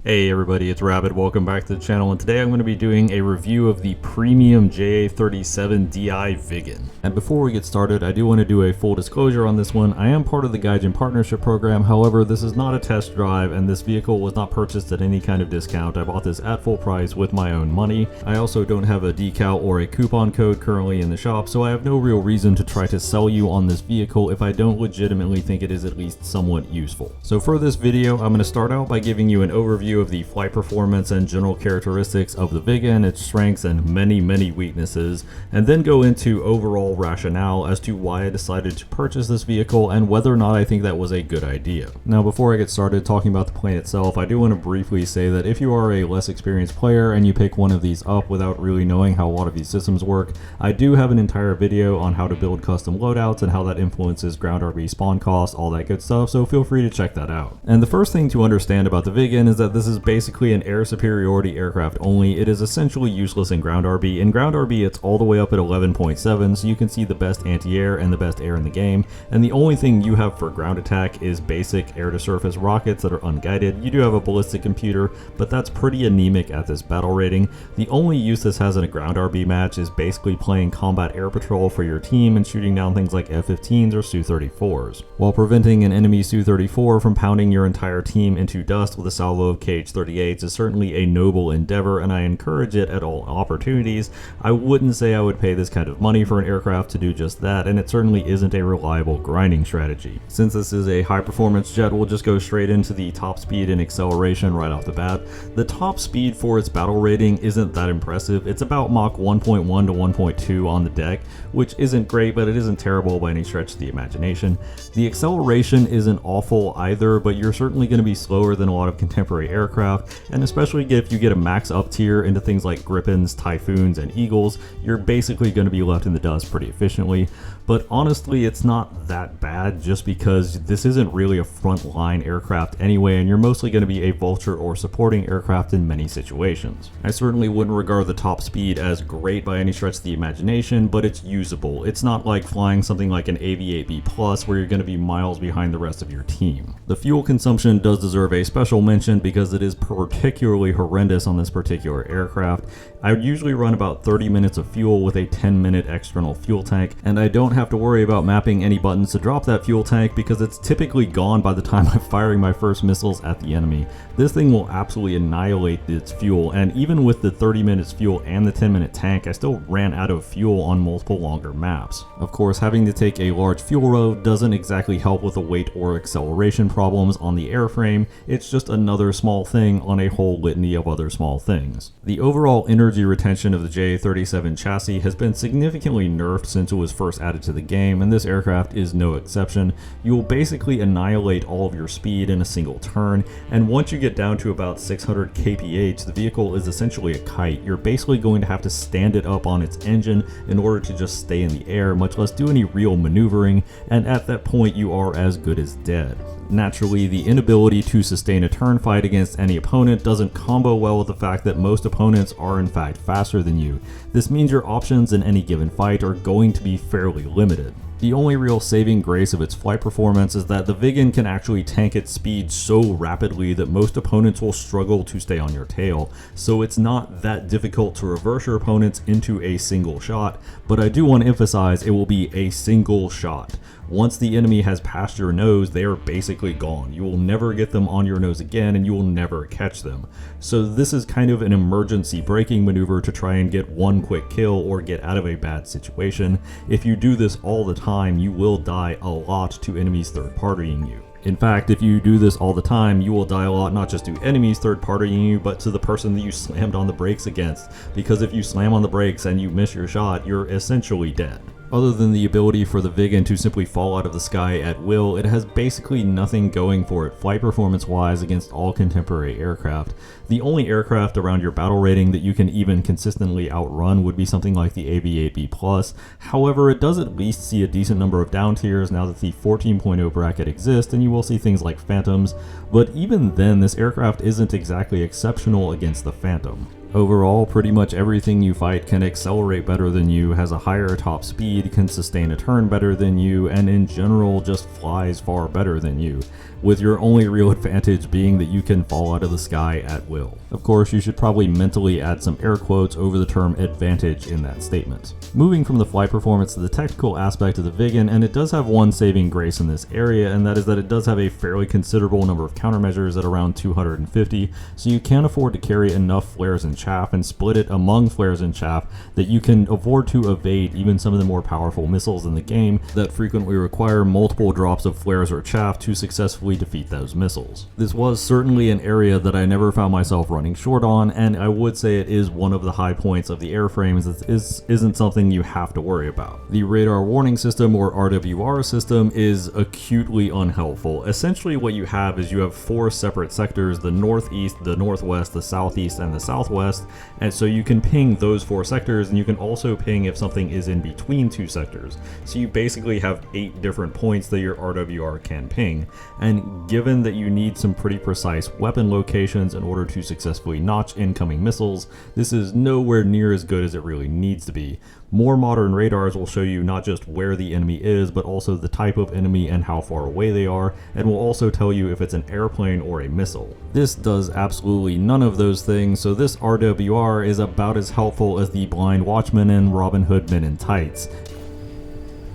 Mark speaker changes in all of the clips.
Speaker 1: Hey everybody, it's Rabbit. Welcome back to the channel, and today I'm going to be doing a review of the premium JA37DI Viggen. And before we get started, I do want to do a full disclosure on this one. I am part of the Gaijin Partnership Program, however, this is not a test drive, and this vehicle was not purchased at any kind of discount. I bought this at full price with my own money. I also don't have a decal or a coupon code currently in the shop, so I have no real reason to try to sell you on this vehicle if I don't legitimately think it is at least somewhat useful. So for this video, I'm going to start out by giving you an overview of the flight performance and general characteristics of the Viggen, its strengths and many weaknesses, and then go into overall rationale as to why I decided to purchase this vehicle and whether or not I think that was a good idea. Now before I get started talking about the plane itself, I do want to briefly say that if you are a less experienced player and you pick one of these up without really knowing how a lot of these systems work, I do have an entire video on how to build custom loadouts and how that influences ground RB spawn costs, all that good stuff, so feel free to check that out. And the first thing to understand about the Viggen is that this is basically an air superiority aircraft only. It is essentially useless in ground RB. In ground RB, it's all the way up at 11.7, so you can see the best anti-air and the best air in the game, and the only thing you have for ground attack is basic air-to-surface rockets that are unguided. You do have a ballistic computer, but that's pretty anemic at this battle rating. The only use this has in a ground RB match is basically playing combat air patrol for your team and shooting down things like F-15s or Su-34s, while preventing an enemy Su-34 from pounding your entire team into dust with a salvo of KH-38 is certainly a noble endeavor, and I encourage it at all opportunities. I wouldn't say I would pay this kind of money for an aircraft to do just that, and it certainly isn't a reliable grinding strategy. Since this is a high performance jet, we'll just go straight into the top speed and acceleration right off the bat. The top speed for its battle rating isn't that impressive. It's about Mach 1.1 to 1.2 on the deck, which isn't great, but it isn't terrible by any stretch of the imagination. The acceleration isn't awful either, but you're certainly going to be slower than a lot of contemporary aircraft, and especially if you get a max up tier into things like Gripens, Typhoons, and Eagles, you're basically going to be left in the dust pretty efficiently. But honestly, it's not that bad just because this isn't really a frontline aircraft anyway, and you're mostly going to be a vulture or supporting aircraft in many situations. I certainly wouldn't regard the top speed as great by any stretch of the imagination, but it's usable. It's not like flying something like an AV-8B Plus where you're going to be miles behind the rest of your team. The fuel consumption does deserve a special mention because it is particularly horrendous on this particular aircraft. I would usually run about 30 minutes of fuel with a 10-minute external fuel tank, and I don't have to worry about mapping any buttons to drop that fuel tank because it's typically gone by the time I'm firing my first missiles at the enemy. This thing will absolutely annihilate its fuel, and even with the 30 minutes fuel and the 10-minute tank, I still ran out of fuel on multiple longer maps. Of course, having to take a large fuel load doesn't exactly help with the weight or acceleration problems on the airframe. It's just another small thing on a whole litany of other small things. The overall energy retention of the JA37 chassis has been significantly nerfed since it was first added to the game, and this aircraft is no exception. You will basically annihilate all of your speed in a single turn, and once you get down to about 600 kph, the vehicle is essentially a kite. You're basically going to have to stand it up on its engine in order to just stay in the air, much less do any real maneuvering, and at that point you are as good as dead. Naturally, the inability to sustain a turn fight against any opponent doesn't combo well with the fact that most opponents are in fact faster than you. This means your options in any given fight are going to be fairly limited. The only real saving grace of its flight performance is that the Viggen can actually tank its speed so rapidly that most opponents will struggle to stay on your tail, so it's not that difficult to reverse your opponents into a single shot, but I do want to emphasize it will be a single shot. Once the enemy has passed your nose, they are basically gone. You will never get them on your nose again, and you will never catch them. So this is kind of an emergency braking maneuver to try and get one quick kill or get out of a bad situation. If you do this all the time, you will die a lot to enemies third-partying you. In fact, if you do this all the time, you will die a lot not just to enemies third-partying you, but to the person that you slammed on the brakes against, because if you slam on the brakes and you miss your shot, you're essentially dead. Other than the ability for the Viggen to simply fall out of the sky at will, it has basically nothing going for it flight performance wise against all contemporary aircraft. The only aircraft around your battle rating that you can even consistently outrun would be something like the AV-8B Plus. However, it does at least see a decent number of down tiers now that the 14.0 bracket exists, and you will see things like Phantoms, but even then this aircraft isn't exactly exceptional against the Phantom. Overall, pretty much everything you fight can accelerate better than you, has a higher top speed, can sustain a turn better than you, and in general just flies far better than you. with your only real advantage being that you can fall out of the sky at will. Of course, you should probably mentally add some air quotes over the term advantage in that statement. Moving from the flight performance to the technical aspect of the Viggen, and it does have one saving grace in this area, and that is that it does have a fairly considerable number of countermeasures at around 250, so you can afford to carry enough flares and chaff and split it among flares and chaff that you can afford to evade even some of the more powerful missiles in the game that frequently require multiple drops of flares or chaff to successfully defeat those missiles. This was certainly an area that I never found myself running short on, and I would say it is one of the high points of the airframes that isn't something you have to worry about. The radar warning system, or RWR system, is acutely unhelpful. Essentially what you have is you have 4 separate sectors: the northeast, the northwest, the southeast, and the southwest, and so you can ping those 4 sectors, and you can also ping if something is in between 2 sectors. So you basically have 8 different points that your RWR can ping, and given that you need some pretty precise weapon locations in order to successfully notch incoming missiles, this is nowhere near as good as it really needs to be. More modern radars will show you not just where the enemy is, but also the type of enemy and how far away they are, and will also tell you if it's an airplane or a missile. This does absolutely none of those things, so this RWR is about as helpful as the Blind Watchman and Robin Hood Men in Tights.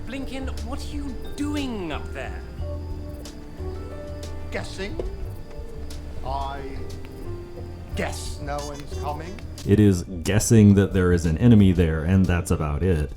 Speaker 2: Blinken, what are you doing up there?
Speaker 3: Guessing. I guess no one's coming.
Speaker 1: It is guessing that there is an enemy there, and that's about it.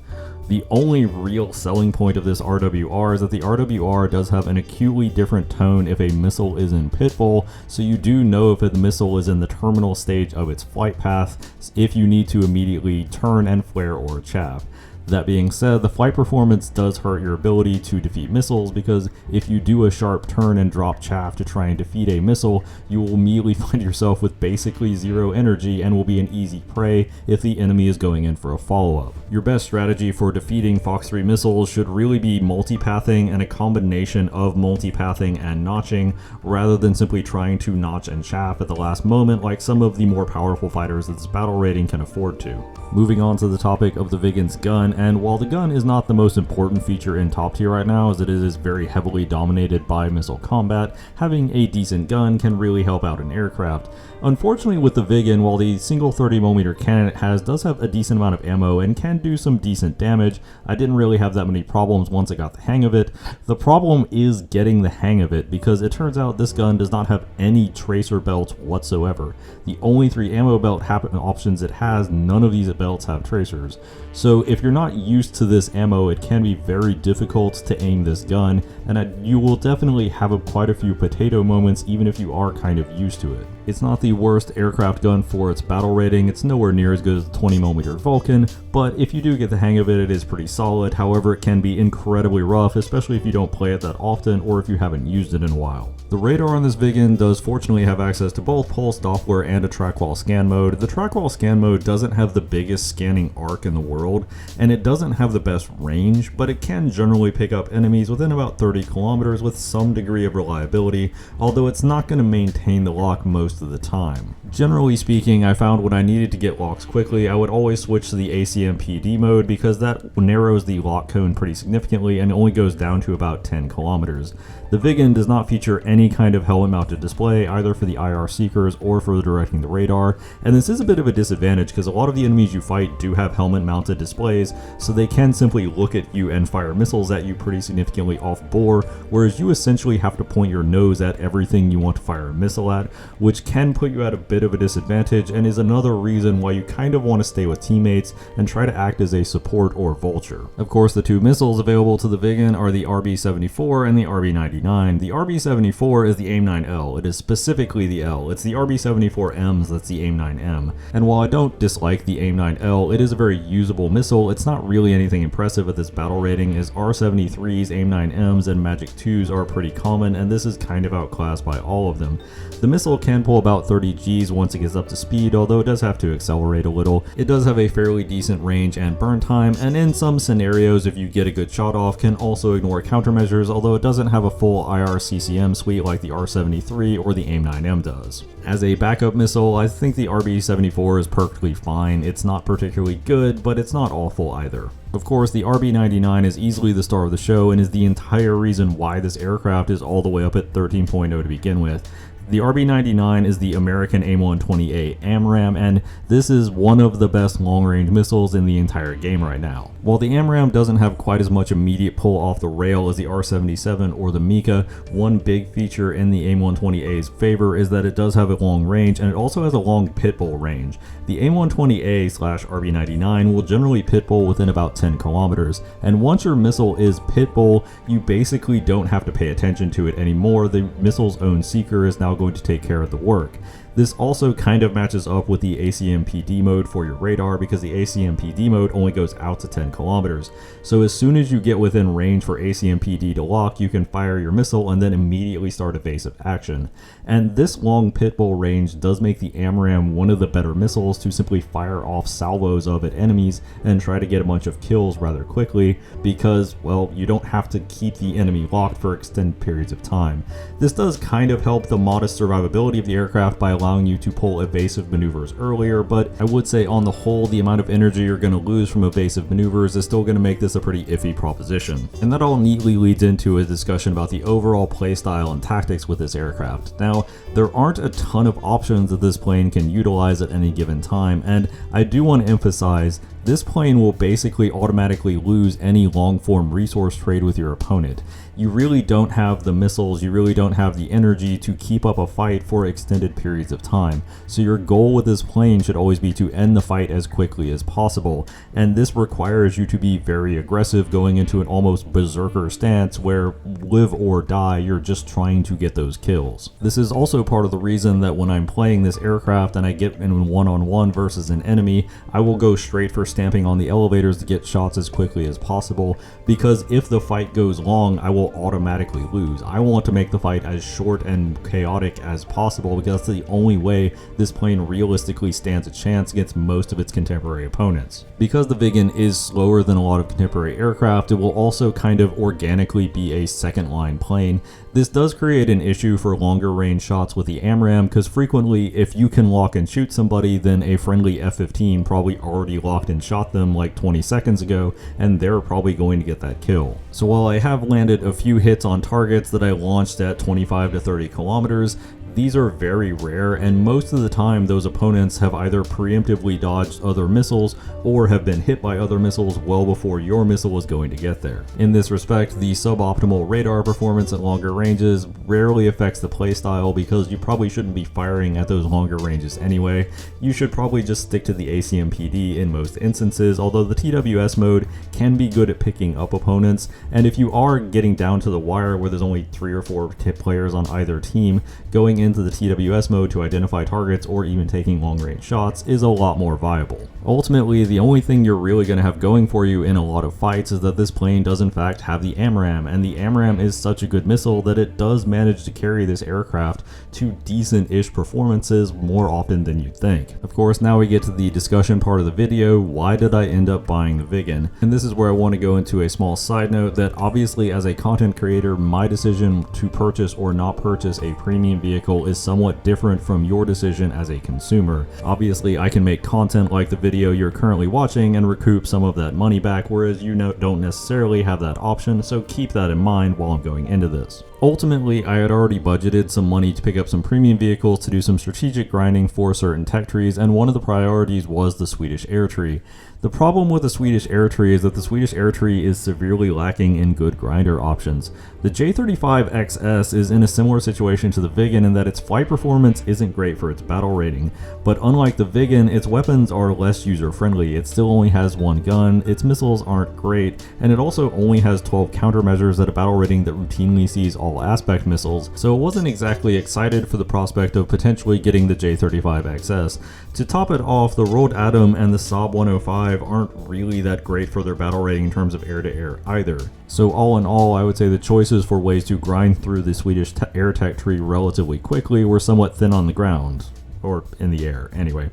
Speaker 1: The only real selling point of this RWR is that the RWR does have an acutely different tone if a missile is in pitfall, so you do know if the missile is in the terminal stage of its flight path if you need to immediately turn and flare or chaff. That being said, the flight performance does hurt your ability to defeat missiles, because if you do a sharp turn and drop chaff to try and defeat a missile, you will immediately find yourself with basically 0 energy and will be an easy prey if the enemy is going in for a follow-up. Your best strategy for defeating Fox 3 missiles should really be multipathing and a combination of multipathing and notching, rather than simply trying to notch and chaff at the last moment like some of the more powerful fighters that this battle rating can afford to. Moving on to the topic of the Viggen's gun, and while the gun is not the most important feature in top tier right now, as it is very heavily dominated by missile combat, having a decent gun can really help out an aircraft. Unfortunately with the Viggen, while the single 30mm cannon it does have a decent amount of ammo and can do some decent damage, I didn't really have that many problems once I got the hang of it. The problem is getting the hang of it, because it turns out this gun does not have any tracer belts whatsoever. The only 3 ammo belt options it has, none of these belts have tracers. So if you're not used to this ammo, it can be very difficult to aim this gun, and you will definitely have quite a few potato moments even if you are kind of used to it. It's not the worst aircraft gun for its battle rating. It's nowhere near as good as the 20mm Vulcan, but if you do get the hang of it, it is pretty solid. However, it can be incredibly rough, especially if you don't play it that often or if you haven't used it in a while. The radar on this Viggen does fortunately have access to both pulse, Doppler, and a track while scan mode. The track while scan mode doesn't have the biggest scanning arc in the world, and it doesn't have the best range, but it can generally pick up enemies within about 30 kilometers with some degree of reliability, although it's not going to maintain the lock most of the time. Generally speaking, I found when I needed to get locks quickly, I would always switch to the ACMPD mode, because that narrows the lock cone pretty significantly and only goes down to about 10 kilometers. The Viggen does not feature any kind of helmet mounted display, either for the IR seekers or for directing the radar, and this is a bit of a disadvantage because a lot of the enemies you fight do have helmet mounted displays, so they can simply look at you and fire missiles at you pretty significantly off bore, whereas you essentially have to point your nose at everything you want to fire a missile at, which can put you at a bit of a disadvantage and is another reason why you kind of want to stay with teammates and try to act as a support or vulture. Of course, the 2 missiles available to the Viggen are the RB-74 and the RB-99. The RB-74 is the AIM-9L. It is specifically the L. It's the RB-74Ms that's the AIM-9M. And while I don't dislike the AIM-9L, it is a very usable missile. It's not really anything impressive at this battle rating, as R-73s, AIM-9Ms, and Magic 2s are pretty common, and this is kind of outclassed by all of them. The missile can pull about 30 Gs once it gets up to speed, although it does have to accelerate a little. It does have a fairly decent range and burn time, and in some scenarios, if you get a good shot off, can also ignore countermeasures, although it doesn't have a full IR CCM suite quickly like the R73 or the AIM-9M does. As a backup missile, I think the RB-74 is perfectly fine. It's not particularly good, but it's not awful either. Of course, the RB-99 is easily the star of the show and is the entire reason why this aircraft is all the way up at 13.0 to begin with. The RB-99 is the American AIM-120A AMRAAM, and this is one of the best long-range missiles in the entire game right now. While the AMRAAM doesn't have quite as much immediate pull off the rail as the R-77 or the Mika, one big feature in the AIM-120A's favor is that it does have a long range, and it also has a long pitbull range. The AIM-120A/RB-99 will generally pitbull within about 10 kilometers, and once your missile is pitbull, you basically don't have to pay attention to it anymore. The missile's own seeker is now going to take care of the work. This also kind of matches up with the ACMPD mode for your radar, because the ACMPD mode only goes out to 10 kilometers. So as soon as you get within range for ACMPD to lock, you can fire your missile and then immediately start evasive action. And this long pitbull range does make the AMRAAM one of the better missiles to simply fire off salvos of at enemies and try to get a bunch of kills rather quickly, because, well, you don't have to keep the enemy locked for extended periods of time. This does kind of help the modest survivability of the aircraft by allowing you to pull evasive maneuvers earlier, but I would say on the whole, the amount of energy you're going to lose from evasive maneuvers is still going to make this a pretty iffy proposition. And that all neatly leads into a discussion about the overall playstyle and tactics with this aircraft. Now, there aren't a ton of options that this plane can utilize at any given time, and I do want to emphasize this plane will basically automatically lose any long-form resource trade with your opponent. You really don't have the missiles, you really don't have the energy to keep up a fight for extended periods of time. So your goal with this plane should always be to end the fight as quickly as possible. And this requires you to be very aggressive, going into an almost berserker stance where live or die, you're just trying to get those kills. This is also part of the reason that when I'm playing this aircraft and I get in one-on-one versus an enemy, I will go straight for stamping on the elevators to get shots as quickly as possible, because if the fight goes long, I will automatically lose. I want to make the fight as short and chaotic as possible, because that's the only way this plane realistically stands a chance against most of its contemporary opponents. Because the Viggen is slower than a lot of contemporary aircraft, it will also kind of organically be a second line plane. This does create an issue for longer range shots with the AMRAAM, because frequently if you can lock and shoot somebody, then a friendly F-15 probably already locked and shot them like 20 seconds ago, and they're probably going to get that kill. So while I have landed a few hits on targets that I launched at 25 to 30 kilometers, these are very rare, and most of the time those opponents have either preemptively dodged other missiles or have been hit by other missiles well before your missile is going to get there. In this respect, the suboptimal radar performance at longer ranges rarely affects the playstyle, because you probably shouldn't be firing at those longer ranges anyway. You should probably just stick to the ACMPD in most instances, although the TWS mode can be good at picking up opponents, and if you are getting down to the wire where there's only 3 or 4 players on either team, going into the TWS mode to identify targets or even taking long range shots is a lot more viable. Ultimately, the only thing you're really going to have going for you in a lot of fights is that this plane does in fact have the AMRAAM, and the AMRAAM is such a good missile that it does manage to carry this aircraft to decent-ish performances more often than you'd think. Of course, now we get to the discussion part of the video. Why did I end up buying the Viggen? And this is where I want to go into a small side note that obviously as a content creator, my decision to purchase or not purchase a premium vehicle is somewhat different from your decision as a consumer. Obviously, I can make content like the video you're currently watching and recoup some of that money back, whereas you don't necessarily have that option, so keep that in mind while I'm going into this. Ultimately, I had already budgeted some money to pick up some premium vehicles to do some strategic grinding for certain tech trees, and one of the priorities was the Swedish air tree. The problem with the Swedish air tree is that the Swedish air tree is severely lacking in good grinder options. The J35XS is in a similar situation to the Viggen in that its flight performance isn't great for its battle rating, but unlike the Viggen, its weapons are less user-friendly. It still only has one gun, its missiles aren't great, and it also only has 12 countermeasures at a battle rating that routinely sees all aspect missiles, so it wasn't exactly excited for the prospect of potentially getting the J35XS. To top it off, the Rolled Atom and the Saab 105 aren't really that great for their battle rating in terms of air-to-air either. So all in all, I would say the choices for ways to grind through the Swedish air tech tree relatively quickly were somewhat thin on the ground. Or in the air, anyway.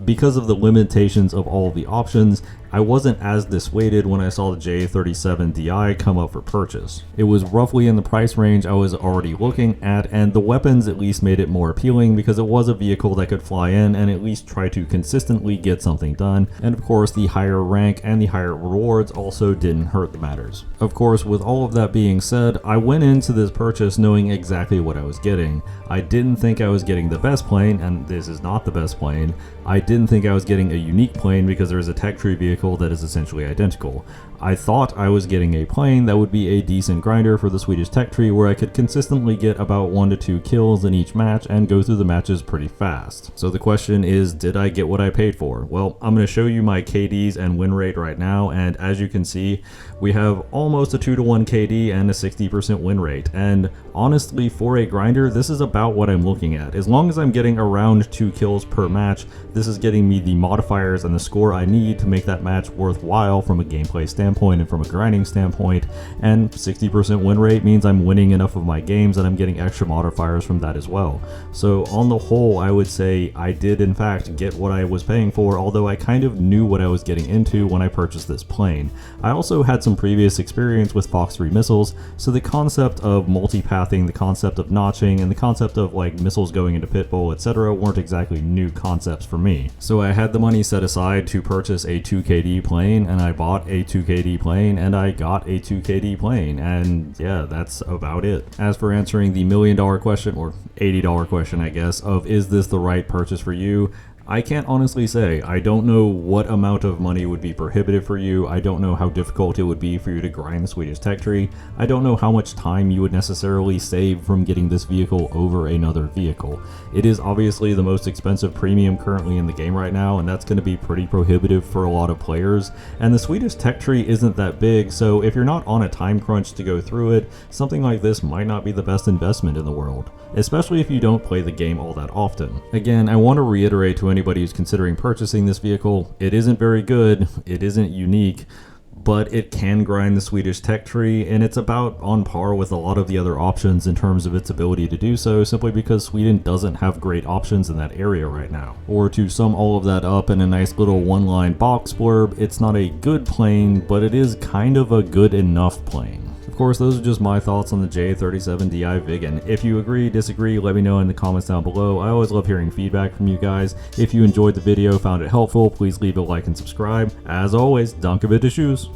Speaker 1: Because of the limitations of all of the options, I wasn't as dissuaded when I saw the JA37DI come up for purchase. It was roughly in the price range I was already looking at, and the weapons at least made it more appealing because it was a vehicle that could fly in and at least try to consistently get something done, and of course the higher rank and the higher rewards also didn't hurt the matters. Of course, with all of that being said, I went into this purchase knowing exactly what I was getting. I didn't think I was getting the best plane, and this is not the best plane. I didn't think I was getting a unique plane because there is a tech tree vehicle that is essentially identical. I thought I was getting a plane that would be a decent grinder for the Swedish tech tree where I could consistently get about 1 to 2 kills in each match and go through the matches pretty fast. So the question is, did I get what I paid for? Well, I'm going to show you my KDs and win rate right now, and as you can see, we have almost a 2-to-1 KD and a 60% win rate, and honestly, for a grinder, this is about what I'm looking at. As long as I'm getting around 2 kills per match, this is getting me the modifiers and the score I need to make that match worthwhile from a gameplay standpoint and from a grinding standpoint, and 60% win rate means I'm winning enough of my games and I'm getting extra modifiers from that as well. So on the whole, I would say I did in fact get what I was paying for, although I kind of knew what I was getting into when I purchased this plane. I also had some previous experience with Fox 3 missiles, so the concept of multipathing, the concept of notching, and the concept of like missiles going into pitbull, etc. weren't exactly new concepts for me. So I had the money set aside to purchase a 2KD plane, and I bought a 2KD plane, and I got a 2KD plane, and yeah, that's about it. As for answering the $1 million question, or $80 question I guess, of is this the right purchase for you, I can't honestly say. I don't know what amount of money would be prohibitive for you. I don't know how difficult it would be for you to grind the Swedish tech tree. I don't know how much time you would necessarily save from getting this vehicle over another vehicle. It is obviously the most expensive premium currently in the game right now, and that's going to be pretty prohibitive for a lot of players. And the Swedish tech tree isn't that big, so if you're not on a time crunch to go through it, something like this might not be the best investment in the world, especially if you don't play the game all that often. Again, I want to reiterate to anybody who's considering purchasing this vehicle, it isn't very good, it isn't unique, but it can grind the Swedish tech tree, and it's about on par with a lot of the other options in terms of its ability to do so, simply because Sweden doesn't have great options in that area right now. Or to sum all of that up in a nice little one-line box blurb, it's not a good plane, but it is kind of a good enough plane. Of course, those are just my thoughts on the JA37DI Viggen. If you agree, disagree, let me know in the comments down below. I always love hearing feedback from you guys. If you enjoyed the video, found it helpful, please leave a like and subscribe. As always, danke bitte, tschüss.